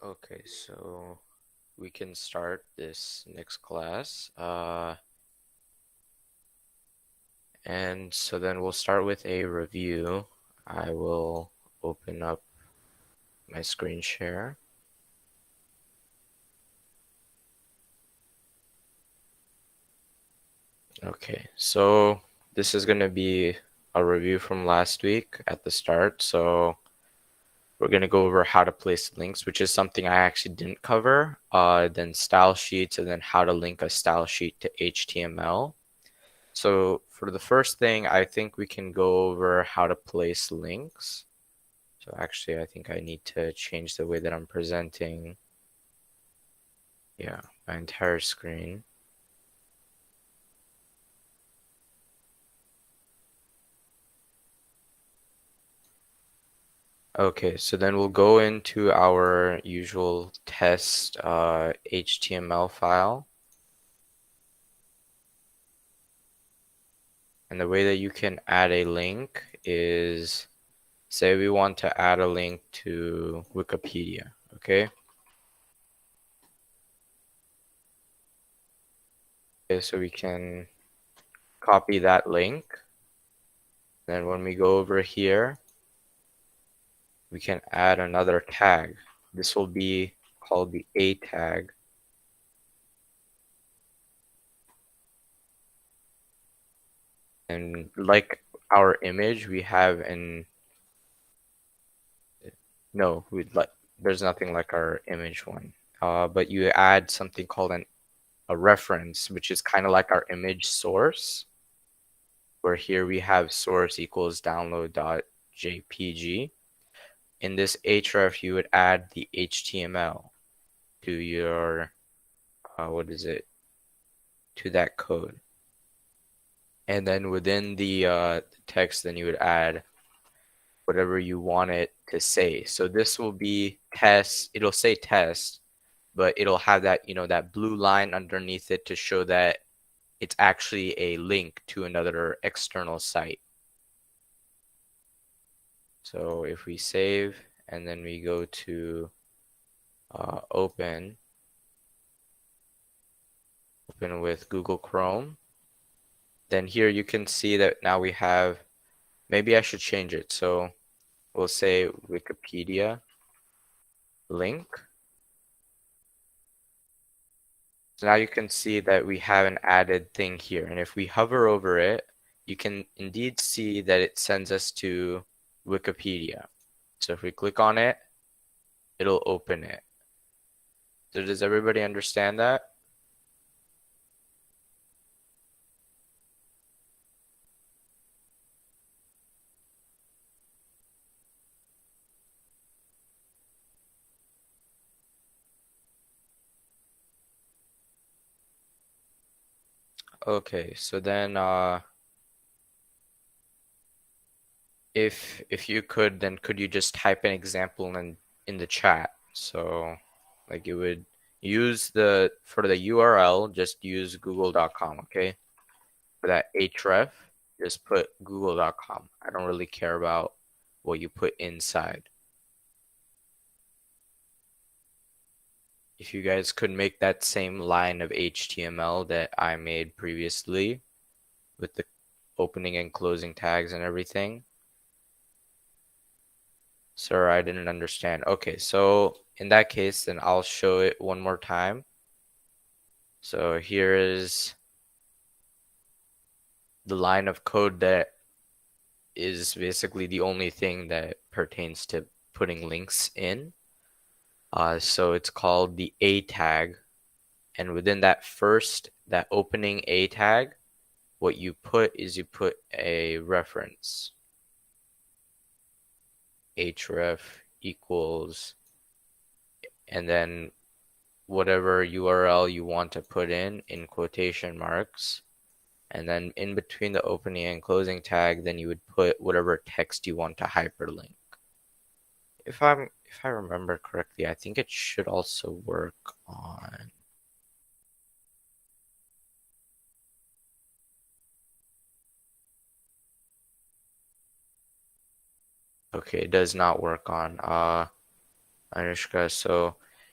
Okay, so we can start this next class. And so then we'll start with a review. I will open up my screen share. Okay, so this is going to be a review from last week at the start. So we're going to go over how to place links, which is something I actually didn't cover. Then style sheets, and then how to link a style sheet to HTML. So for the first thing, I think we can go over how to place links. So actually, I think I need to change the way that I'm presenting, yeah, my entire screen. Okay, so then we'll go into our usual test HTML file. And the way that you can add a link is, say we want to add a link to Wikipedia, okay? Okay, so we can copy that link. Then when we go over here, we can add another tag. This will be called the A tag. And like our image, we have no, there's nothing like our image one. But you add something called a reference, which is kind of like our image source, where here we have source equals download.jpg. In this href, you would add the HTML to your, to that code. And then within the text, then you would add whatever you want it to say. So this will be test. It'll say test, but it'll have that, that blue line underneath it to show that it's actually a link to another external site. So if we save and then we go to open with Google Chrome, then here you can see that now we have, maybe I should change it. So we'll say Wikipedia link. So now you can see that we have an added thing here. And if we hover over it, you can indeed see that it sends us to Wikipedia. So if we click on it, it'll open it. So does everybody understand that? Okay, so then if you could, then could you just type an example in the chat? So like you would use for the URL, just use google.com, okay? For that href, just put google.com. I don't really care about what you put inside. If you guys could make that same line of HTML that I made previously with the opening and closing tags and everything. Sir, I didn't understand. Okay, so in that case, then I'll show it one more time. So here is the line of code that is basically the only thing that pertains to putting links in. So it's called the A tag. And within that opening A tag, what you put is you put a reference. href equals, and then whatever URL you want to put in quotation marks. And then in between the opening and closing tag, then you would put whatever text you want to hyperlink. If I remember correctly, I think it should also work on. Okay, it does not work on Anushka. So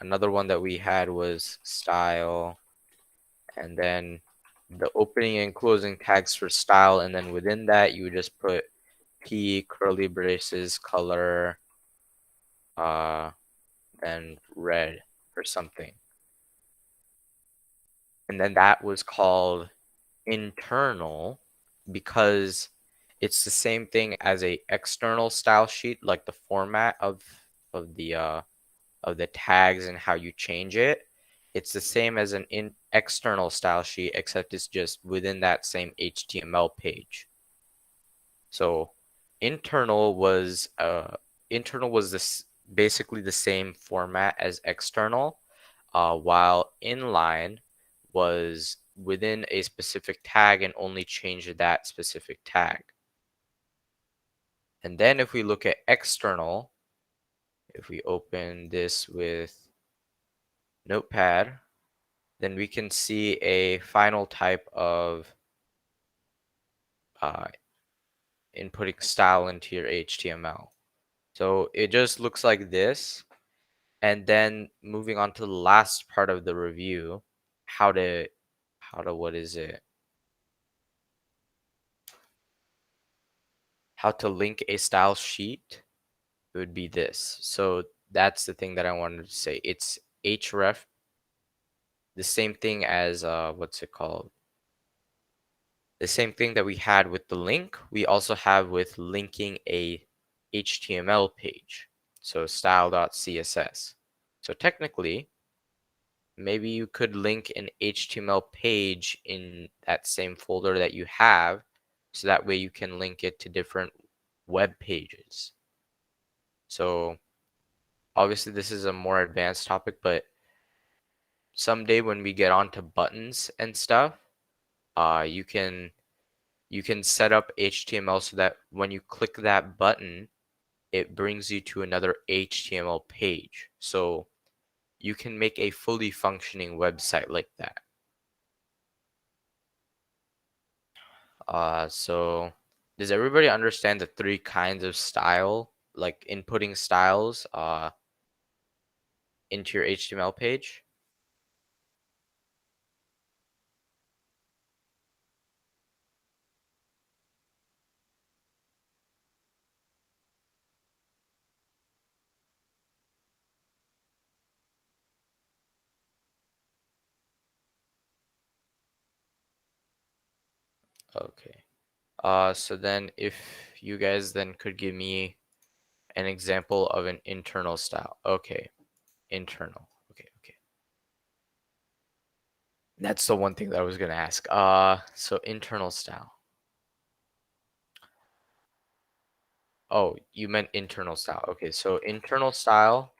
another one that we had was style, and then the opening and closing tags for style, and then within that you would just put P curly braces color, uh, then red or something. And then that was called internal because it's the same thing as a external style sheet, like the format of the tags and how you change it. It's the same as an external style sheet, except it's just within that same HTML page. So internal was this basically the same format as external, while inline was within a specific tag and only change that specific tag. And then if we look at external, if we open this with Notepad, then we can see a final type of uh, inputting style into your HTML. So it just looks like this. And then moving on to the last part of the review, how to what is it? How to link a style sheet, it would be this. So that's the thing that I wanted to say. It's href, the same thing as what's it called? The same thing that we had with the link, we also have with linking a HTML page. So style.css. So technically, maybe you could link an HTML page in that same folder that you have, so that way you can link it to different web pages. So obviously this is a more advanced topic, but someday when we get onto buttons and stuff, you can set up HTML so that when you click that button, it brings you to another HTML page. So you can make a fully functioning website like that. So does everybody understand the three kinds of style, like inputting styles into your HTML page? Okay. So then if you guys then could give me an example of an internal style. Okay, internal. Okay, okay. That's the one thing that I was gonna ask. So internal style. Oh, you meant internal style. Okay, so internal style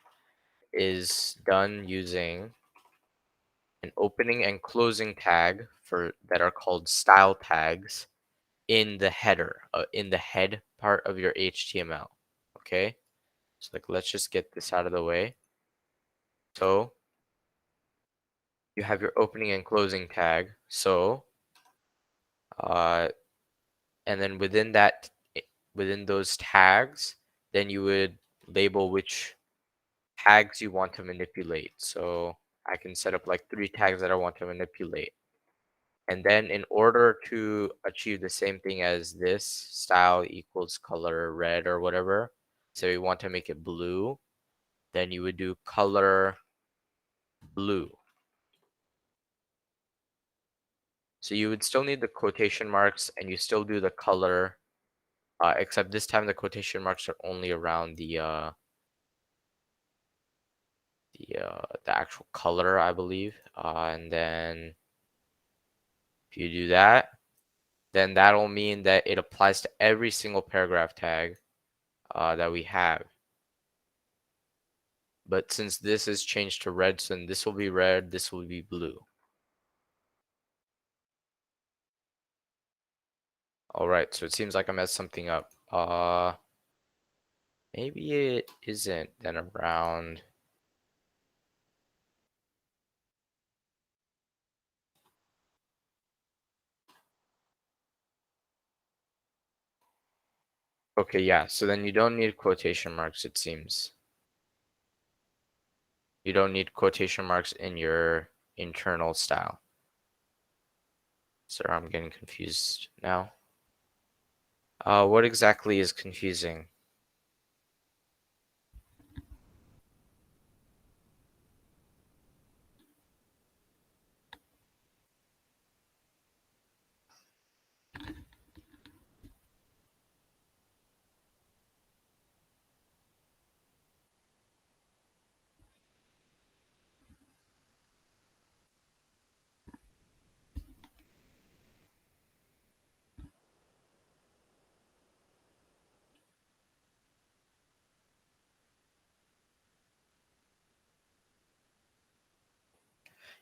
is done using an opening and closing tag for that are called style tags in the header, in the head part of your HTML. Okay, so like let's just get this out of the way. So you have your opening and closing tag. So uh, and then within that, within those tags, then you would label which tags you want to manipulate. So I can set up like 3 tags that I want to manipulate. And then in order to achieve the same thing as this, style equals color red or whatever, so you want to make it blue, then you would do color blue. So you would still need the quotation marks and you still do the color, except this time the quotation marks are only around the actual color, I believe. And then if you do that, then that'll mean that it applies to every single paragraph tag that we have. But since this is changed to red, so then this will be red, this will be blue. All right, so it seems like I messed something up. Maybe it isn't then around. Okay, yeah, so then you don't need quotation marks, it seems. You don't need quotation marks in your internal style. Sorry, I'm getting confused now. What exactly is confusing?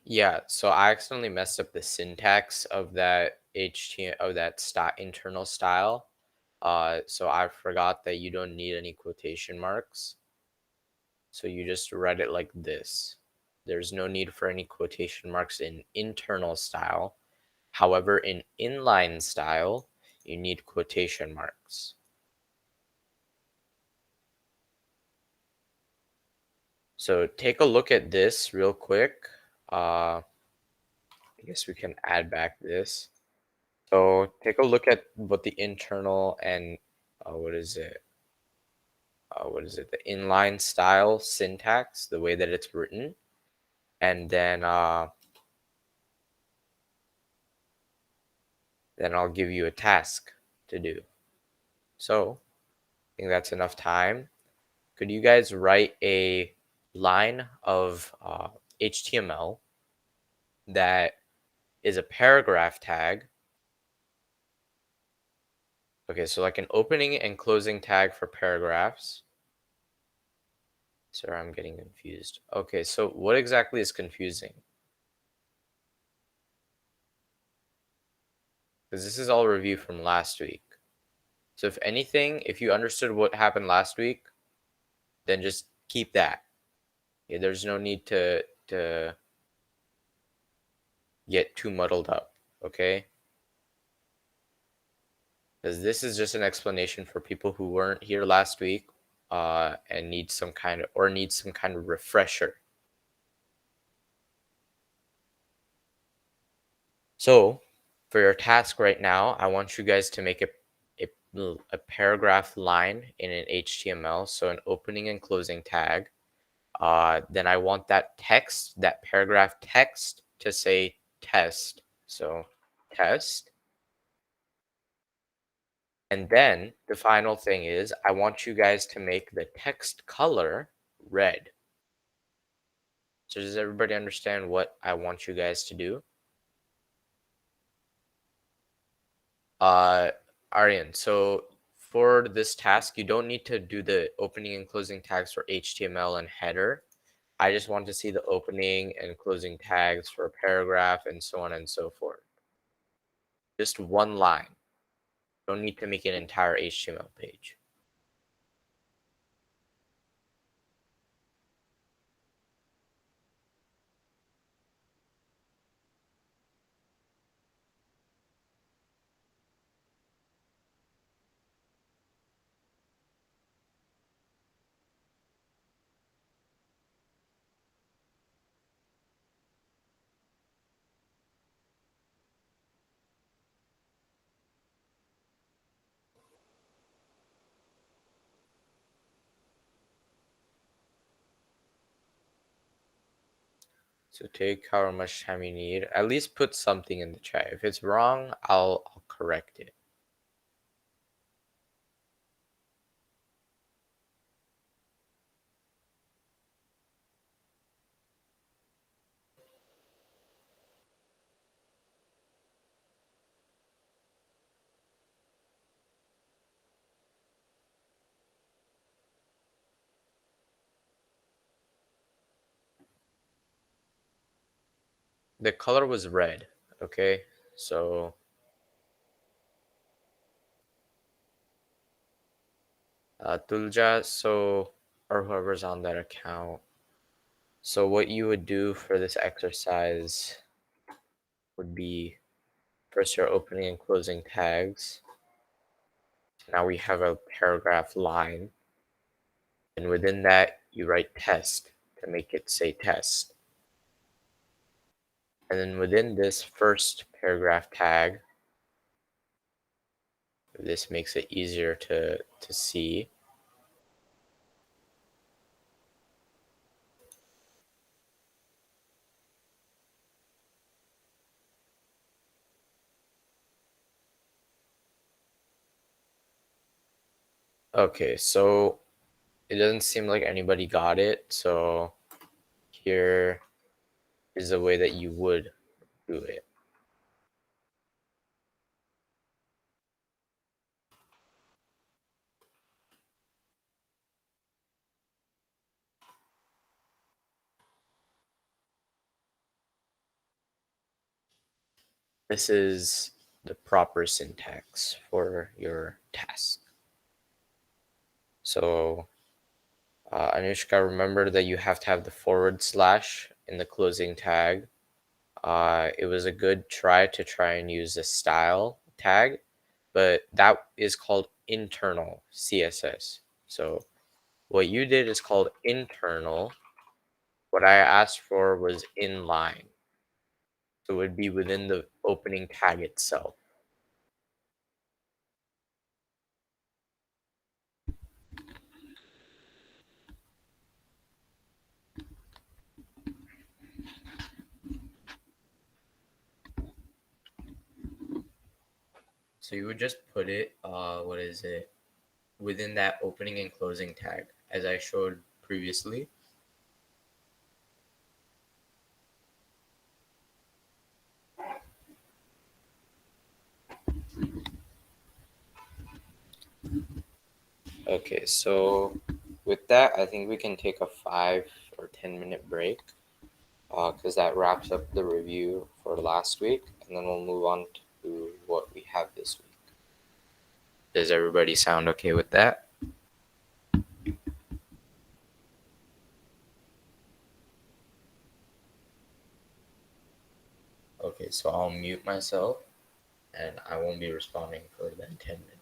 Yeah, so I accidentally messed up the syntax of that HTML of that internal style. So I forgot that you don't need any quotation marks. So you just read it like this. There's no need for any quotation marks in internal style. However, in inline style, you need quotation marks. So take a look at this real quick. I guess we can add back this. So take a look at what the internal and what is it? What is it? The inline style syntax, the way that it's written, and then I'll give you a task to do. So I think that's enough time. Could you guys write a line of HTML that is a paragraph tag? Okay, so like an opening and closing tag for paragraphs. Sorry, I'm getting confused. Okay, so what exactly is confusing? Because this is all review from last week. So if anything, if you understood what happened last week, then just keep that. Yeah, there's no need to get too muddled up, okay? Because this is just an explanation for people who weren't here last week and need some kind of refresher. So for your task right now, I want you guys to make a paragraph line in an HTML, so an opening and closing tag. Then I want that text, that paragraph text, to say test. So test. And then the final thing is I want you guys to make the text color red. So does everybody understand what I want you guys to do? Uh, Aryan, so for this task, you don't need to do the opening and closing tags for HTML and header. I just want to see the opening and closing tags for a paragraph and so on and so forth. Just one line. Don't need to make an entire HTML page. So take however much time you need. At least put something in the chat. If it's wrong, I'll correct it. The color was red, okay? So Tulja, so or whoever's on that account. So what you would do for this exercise would be first your opening and closing tags. Now we have a paragraph line. And within that, you write test to make it say test. And then within this first paragraph tag, this makes it easier to see. Okay, so it doesn't seem like anybody got it. So here is the way that you would do it. This is the proper syntax for your task. So Anushka, remember that you have to have the forward slash in the closing tag. It was a good try and use a style tag, but that is called internal CSS. So what you did is called internal. What I asked for was inline. So it would be within the opening tag itself. So you would just put it, what is it, within that opening and closing tag, as I showed previously. Okay, so with that, I think we can take a 5 or 10 minute break because that wraps up the review for last week, and then we'll move on to what we have this week. Does everybody sound okay with that? Okay, so I'll mute myself and I won't be responding for then 10 minutes.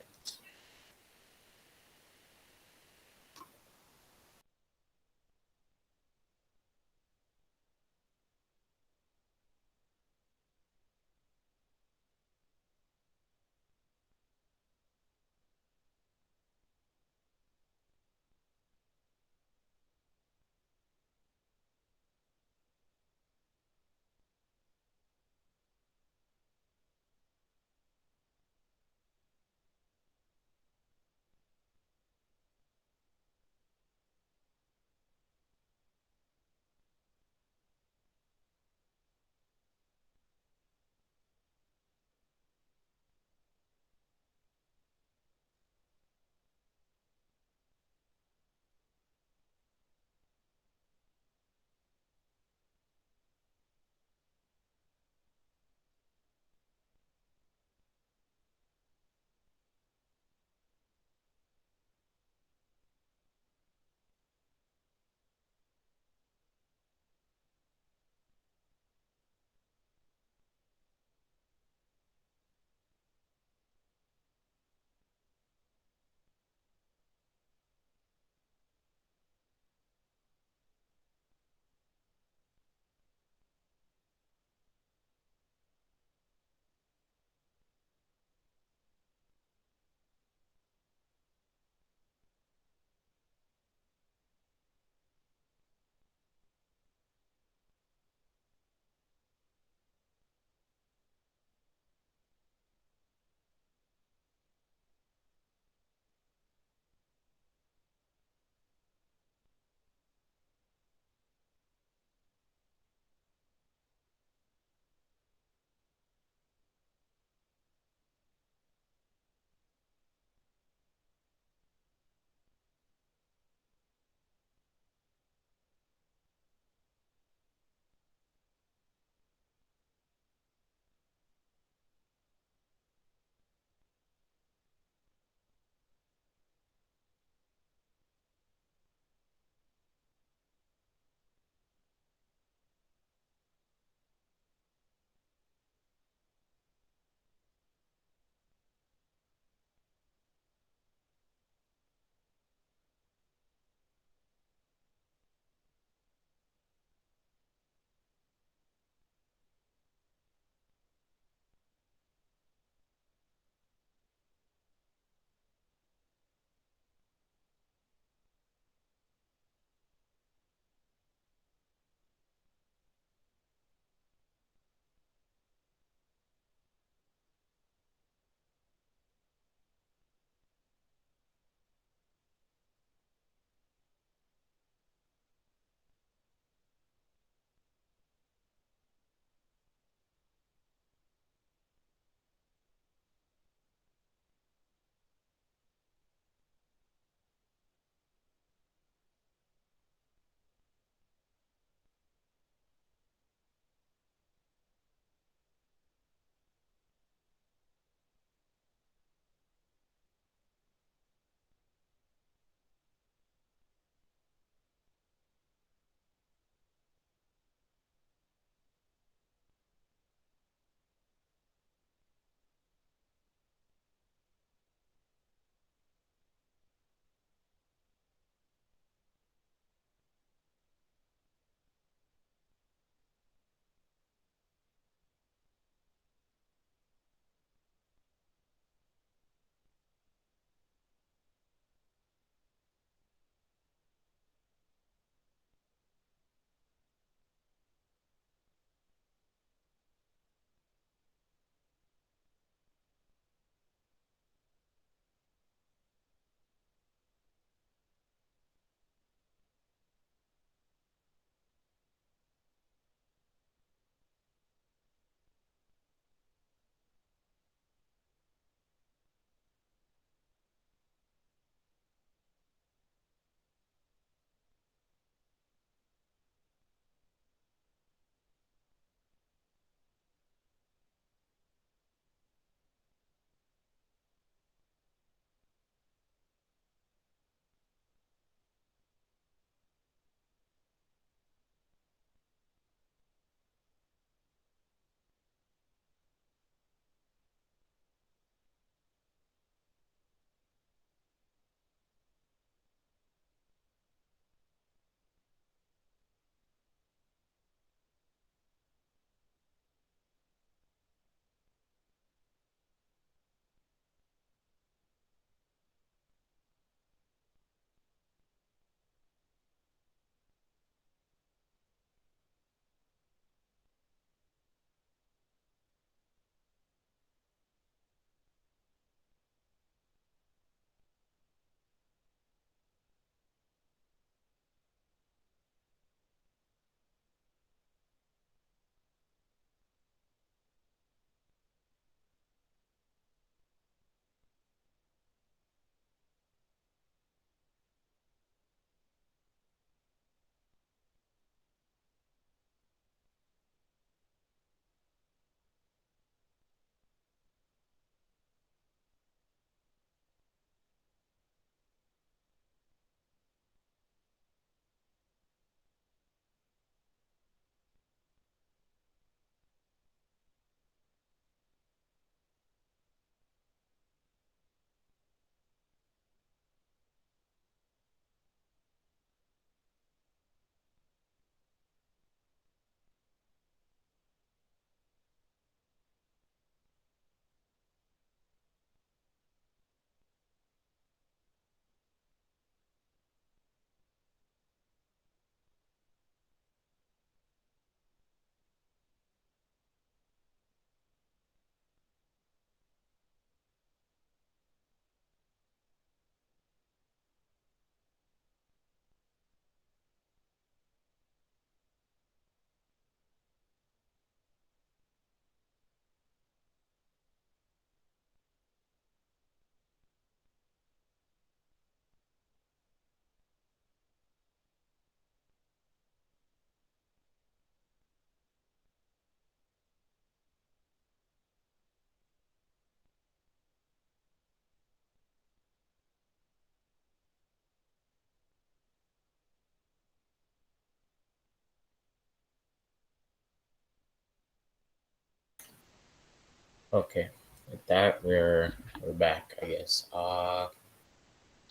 Okay, with that we're back, I guess. So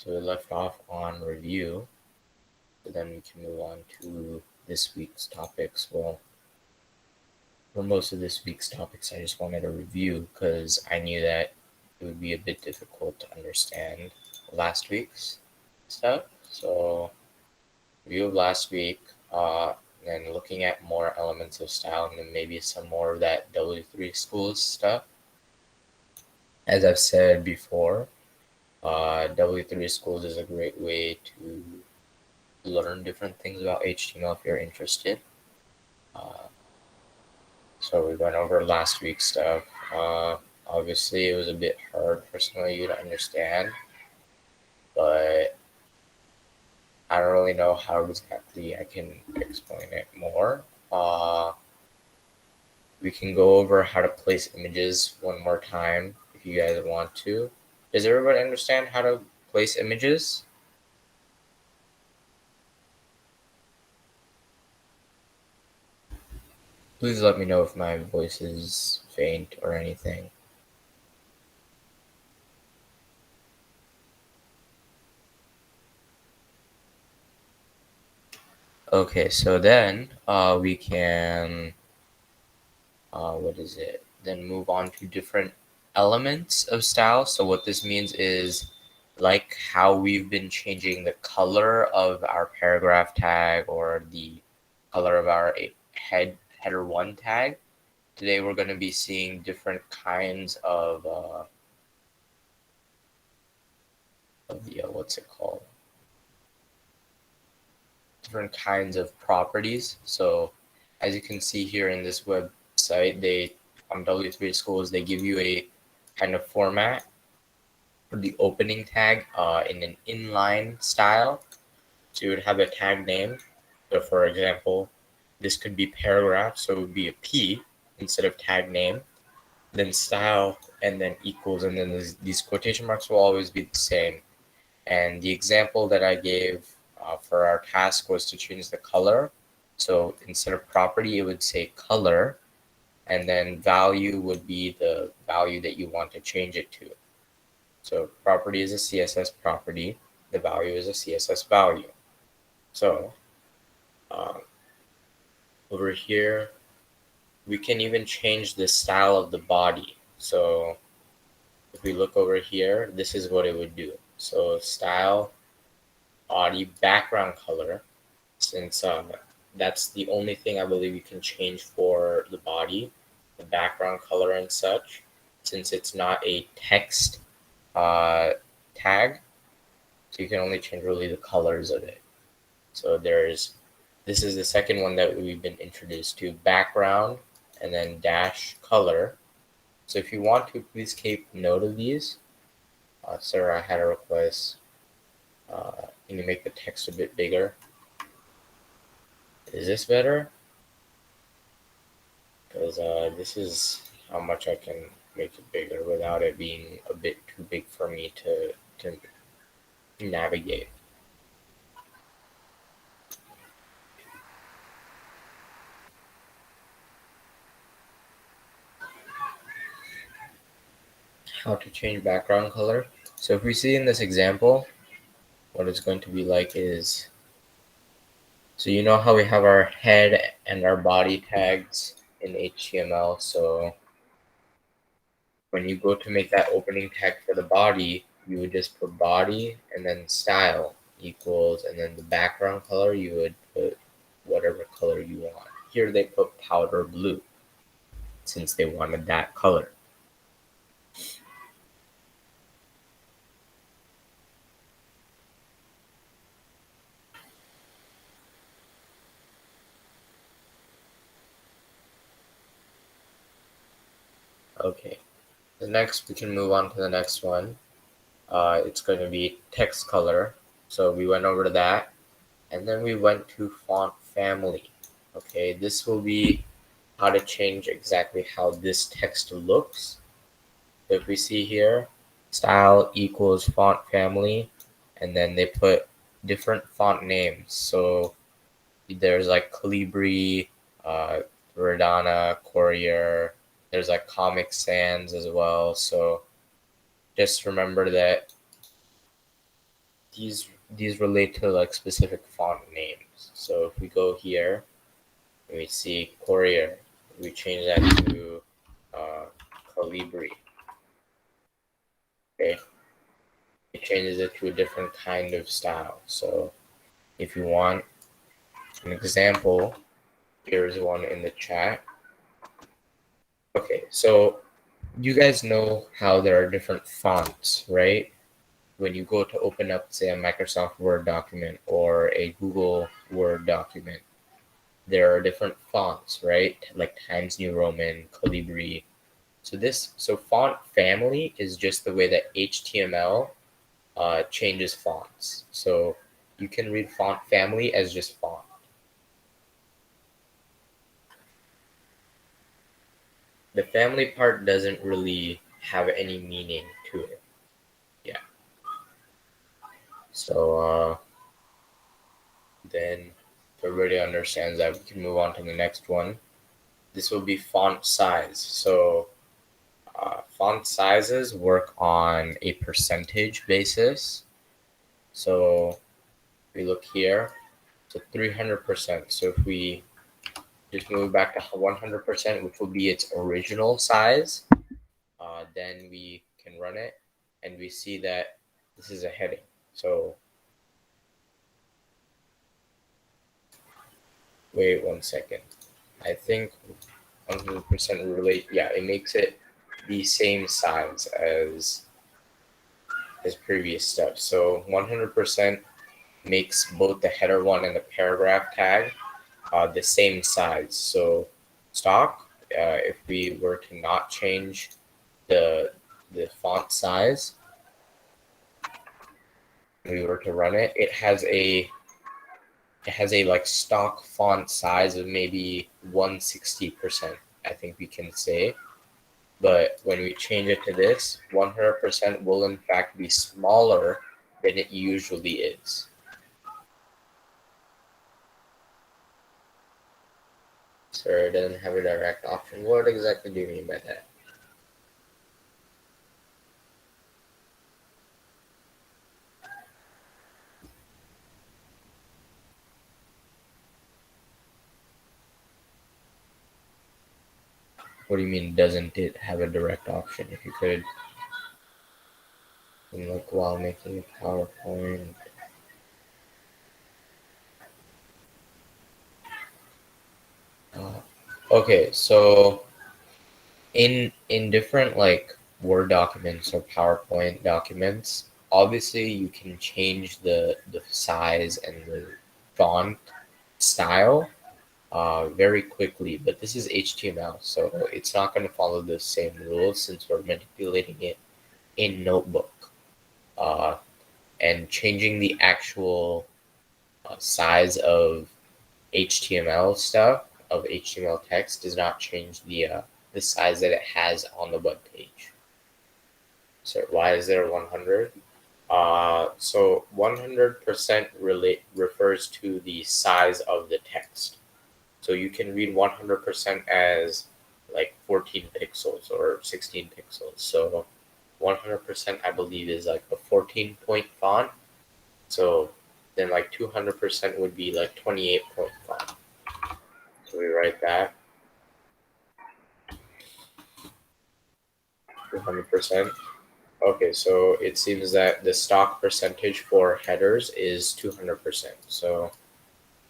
we left off on review, so then we can move on to this week's topics. Well, for most of this week's topics, I just wanted a review because I knew that it would be a bit difficult to understand last week's stuff. So review of last week, and looking at more elements of style, and then maybe some more of that W3 schools stuff. As I've said before, W3 schools is a great way to learn different things about HTML if you're interested. Uh, so we went over last week's stuff. Obviously, it was a bit hard for some of you to understand, but I don't really know how exactly I can explain it more. We can go over how to place images one more time if you guys want to. Does everybody understand how to place images? Please let me know if my voice is faint or anything. Okay, so then we can, what is it? Then move on to different elements of style. So what this means is like how we've been changing the color of our paragraph tag or the color of our header one tag. Today we're going to be seeing different kinds of the what's it called? Different kinds of properties. So as you can see here in this website, they on W3 Schools, they give you a kind of format for the opening tag in an inline style. So you would have a tag name. So for example, this could be paragraph, so it would be a P instead of tag name, then style, and then equals, and then these quotation marks will always be the same. And the example that I gave for our task was to change the color. So instead of property, it would say color, and then value would be the value that you want to change it to. So property is a CSS property, the value is a CSS value. So over here, we can even change the style of the body. So if we look over here, this is what it would do. So style, body, background color, since that's the only thing I believe you can change for the body, the background color and such, since it's not a text tag, so you can only change really the colors of it. So this is the second one that we've been introduced to, background and then dash color. So if you want to, please keep note of these. Sir, I had a request. Can you make the text a bit bigger? Is this better? Because this is how much I can make it bigger without it being a bit too big for me to navigate. How to change background color. So if we see in this example, what it's going to be like is, so you know how we have our head and our body tags in HTML. So when you go to make that opening tag for the body, you would just put body and then style equals, and then the background color, you would put whatever color you want. Here they put powder blue since they wanted that color. Okay, the next, we can move on to the next one. It's going to be text color. So we went over to that, and then we went to font family. Okay, this will be how to change exactly how this text looks. So if we see here, style equals font family, and then they put different font names. So there's like Calibri, Verdana, Courier, There's like Comic Sans as well. So just remember that these relate to like specific font names. So if we go here and we see Courier, we change that to Calibri. Okay, it changes it to a different kind of style. So if you want an example, here's one in the chat. Okay, so you guys know how there are different fonts, right? When you go to open up, say, a Microsoft Word document or a Google Word document, there are different fonts, right? Like Times New Roman, Calibri. So font family is just the way that HTML changes fonts. So you can read font family as just font. The family part doesn't really have any meaning to it. Yeah. So then if everybody understands that, we can move on to the next one. This will be font size. So font sizes work on a percentage basis. So we look here, so 300%. So if we just move back to 100%, which will be its original size, then we can run it and we see that this is a heading. So wait 1 second. I think 100% relate. Yeah, it makes it the same size as previous stuff. So 100% makes both the header one and the paragraph tag the same size. So stock, if we were to not change the font size, we were to run it, it has a like stock font size of maybe 160%, I think we can say. But when we change it to this, 100% will in fact be smaller than it usually is. So it doesn't have a direct option. What exactly do you mean by that? What do you mean, doesn't it have a direct option? If you could, like, while making a PowerPoint. Okay, so in different like Word documents or PowerPoint documents, obviously you can change the size and the font style very quickly, but this is HTML, so it's not going to follow the same rules since we're manipulating it in Notebook. And changing the actual size of HTML stuff, of HTML text, does not change the size that it has on the web page. So why is there 100? So 100% refers to the size of the text. So you can read 100% as like 14 pixels or 16 pixels. So 100% I believe is like a 14-point font. So then like 200% would be like 28-point font. So we write that 200%. Okay, so it seems that the stock percentage for headers is 200%. So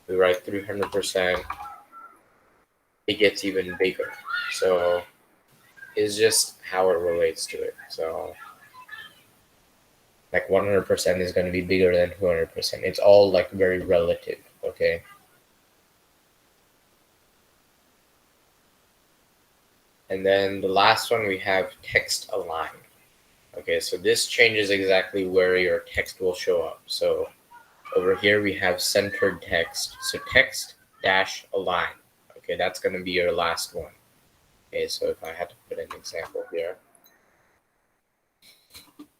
we write 300%. It gets even bigger. So it's just how it relates to it. So like 100% is going to be bigger than 200%. It's all like very relative, okay? And then the last one we have text align. Okay, so this changes exactly where your text will show up. So over here we have centered text. So text dash align. Okay, that's going to be your last one. Okay, so if I had to put an example here.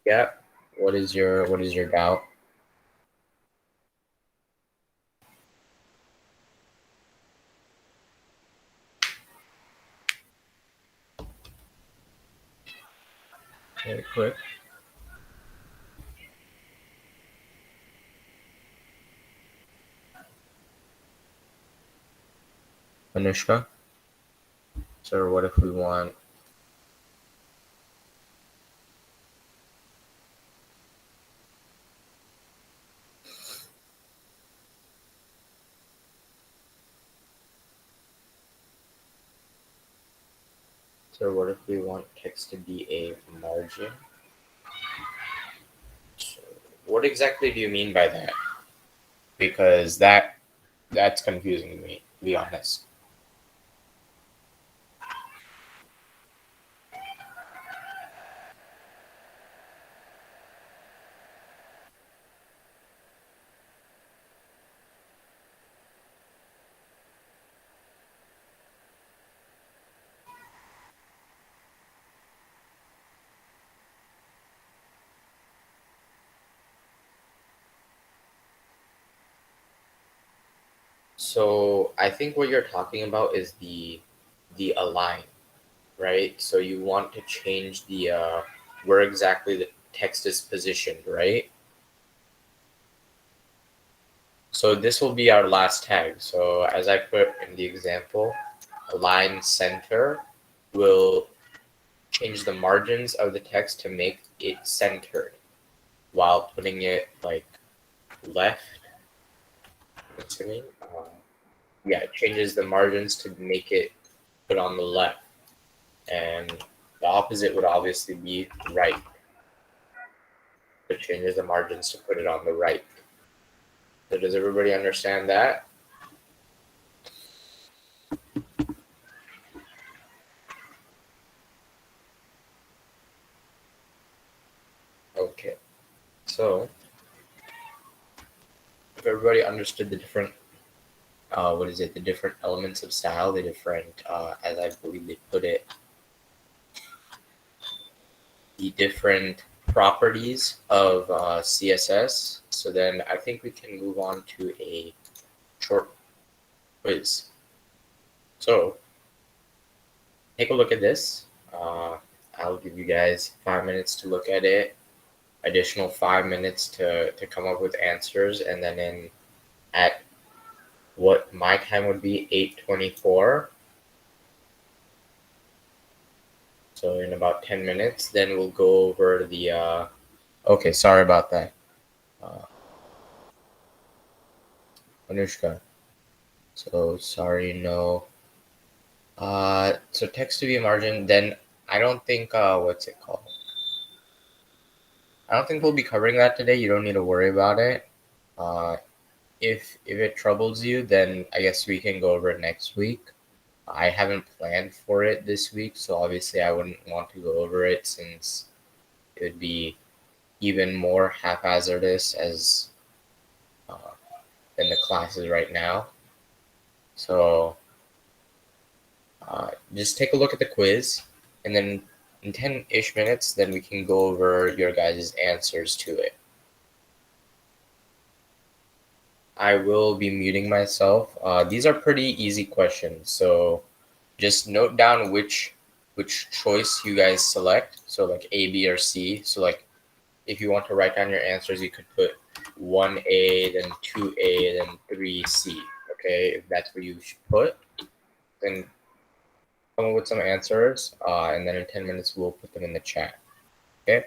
Yeah, what is your doubt? Very quick. Anushka? So what if we want text to be a margin? So what exactly do you mean by that? Because that's confusing to me, to be honest. So I think what you're talking about is the align, right? So you want to change the where exactly the text is positioned, right? So this will be our last tag. So as I put in the example, align center will change the margins of the text to make it centered while putting it like left. Assuming, yeah, it changes the margins to make it put on the left, and the opposite would obviously be right. It changes the margins to put it on the right. So does everybody understand that? Okay. So if everybody understood the different what is it, the different elements of style, the different as I believe they put it, the different properties of CSS. So then I think we can move on to a short quiz. So take a look at this. I'll give you guys 5 minutes to look at it, additional 5 minutes to come up with answers, and then at what my time would be 8:24. So in about 10 minutes, then we'll go over the okay, sorry about that. Anushka. So sorry, no. So text to be margin, then I don't think what's it called? I don't think we'll be covering that today. You don't need to worry about it. Uh, if it troubles you, then I guess we can go over it next week. I haven't planned for it this week, so obviously I wouldn't want to go over it since it would be even more haphazardous as uh, than the classes right now. So just take a look at the quiz, and then in 10-ish minutes, then we can go over your guys' answers to it. I will be muting myself. These are pretty easy questions, so just note down which choice you guys select. So like A, B, or C. So like if you want to write down your answers, you could put 1A, then 2A, then 3C. Okay, if that's what you should put, then come up with some answers, and then in 10 minutes we'll put them in the chat. Okay.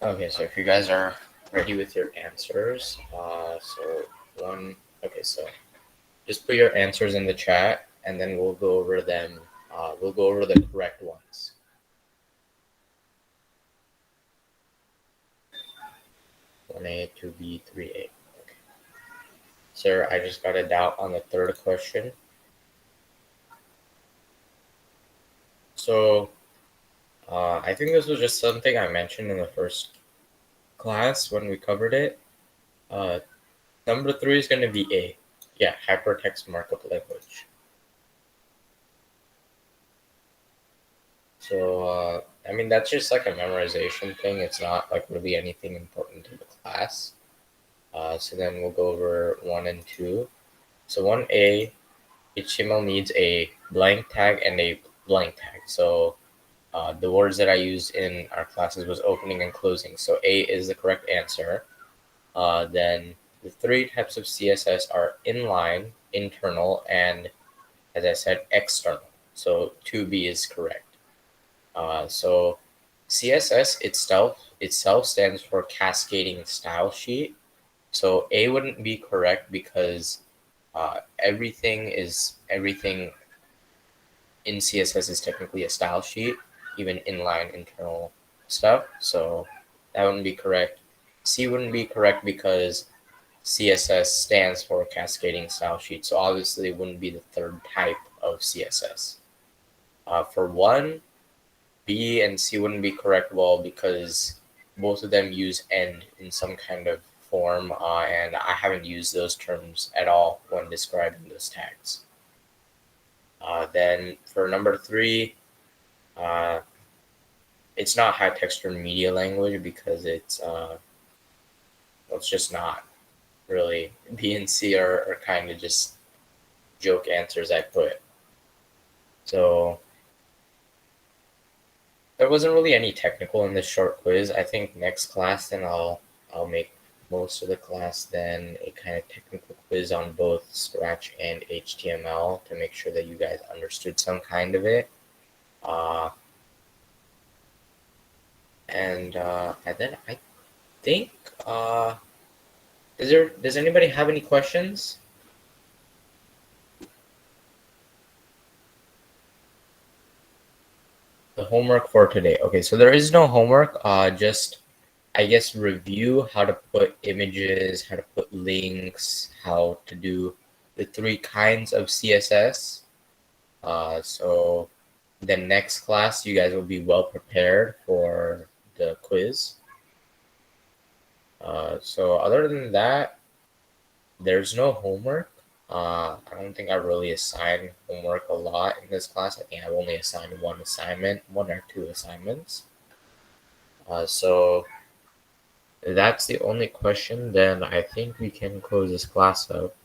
Okay, so if you guys are ready with your answers, so just put your answers in the chat, and then we'll go over them. We'll go over the correct ones. 1A, 2B, 3A. Okay. Sir, I just got a doubt on the third question. So, I think this was just something I mentioned in the first class when we covered it. Number 3 is going to be A. Yeah, hypertext markup language. So, I mean, that's just like a memorization thing. It's not like really anything important to the class. So then we'll go over 1 and 2. So 1A, HTML needs a blank tag and a blank tag. So the words that I used in our classes was opening and closing. So A is the correct answer. Then the 3 types of CSS are inline, internal, and as I said, external. So 2B is correct. So CSS itself stands for cascading style sheet. So A wouldn't be correct because everything in CSS is technically a style sheet, even inline internal stuff. So that wouldn't be correct. C wouldn't be correct because CSS stands for cascading style sheet. So obviously it wouldn't be the third type of CSS. For 1, B and C wouldn't be correct, well, because both of them use end in some kind of form, and I haven't used those terms at all when describing those tags. Then for number 3, it's not high texture media language because it's just not really. B and C are kind of just joke answers I put. So there wasn't really any technical in this short quiz. I think next class then I'll make most of the class then a kind of technical quiz on both Scratch and HTML to make sure that you guys understood some kind of it. And then I think does anybody have any questions? The homework for today. Okay, so there is no homework. Just I guess review how to put images, how to put links, how to do the 3 kinds of CSS. So the next class, you guys will be well prepared for the quiz. So other than that, there's no homework. I don't think I really assigned homework a lot in this class. I think I've only assigned 1 assignment, 1 or 2 assignments. So that's the only question. Then I think we can close this class up.